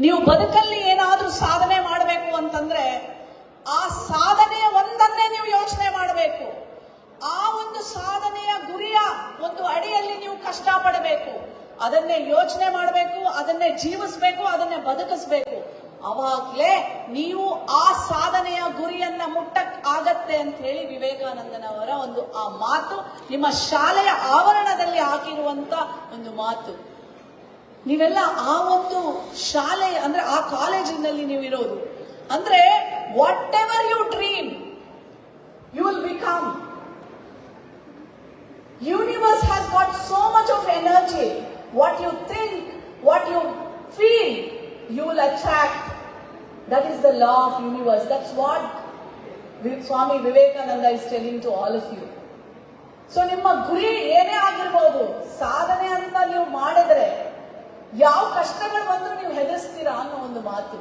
ನೀವು ಬದುಕಲ್ಲಿ ಏನಾದ್ರೂ ಸಾಧನೆ ಮಾಡಬೇಕು ಅಂತಂದ್ರೆ ಆ ಸಾಧನೆಯ ಒಂದನ್ನೇ ನೀವು ಯೋಚನೆ ಮಾಡಬೇಕು. ಆ ಒಂದು ಸಾಧನೆಯ ಗುರಿಯ ಒಂದು ಅಡಿಯಲ್ಲಿ ನೀವು ಕಷ್ಟಪಡಬೇಕು, ಅದನ್ನೇ ಯೋಚನೆ ಮಾಡಬೇಕು, ಅದನ್ನೇ ಜೀವಿಸಬೇಕು, ಅದನ್ನೇ ಬದುಕಿಸ್ಬೇಕು. ಅವಾಗ್ಲೇ ನೀವು ಆ ಸಾಧನೆಯ ಗುರಿಯನ್ನ ಮುಟ್ಟಕ್ ಆಗತ್ತೆ ಅಂತ ಹೇಳಿ ವಿವೇಕಾನಂದನವರ ಒಂದು ಆ ಮಾತು ನಿಮ್ಮ ಶಾಲೆಯ ಆವರಣದಲ್ಲಿ ಹಾಕಿರುವಂತ ಒಂದು ಮಾತು. ನೀವೆಲ್ಲ ಆ ಒಂದು ಶಾಲೆ ಅಂದ್ರೆ ಆ ಕಾಲೇಜಿನಲ್ಲಿ ನೀವು ಇರೋದು ಅಂದ್ರೆ whatever you dream you will become. Universe has got so much of energy. What you think, what you feel, you will attract. That is the law of universe. That's what Swami Vivekananda is telling to all of you. So ನಿಮ್ಮ ಗುರಿ ಏನೇ ಆಗಿರ್ಬೋದು, ಸಾಧನೆ ಅಂತ ನೀವು ಮಾಡಿದ್ರೆ ಯಾವ ಕಷ್ಟಗಳು ಬಂದರೂ ನೀವು ಹೆದರ್ಸ್ತೀರಾ ಅನ್ನೋ ಒಂದು ಮಾತು.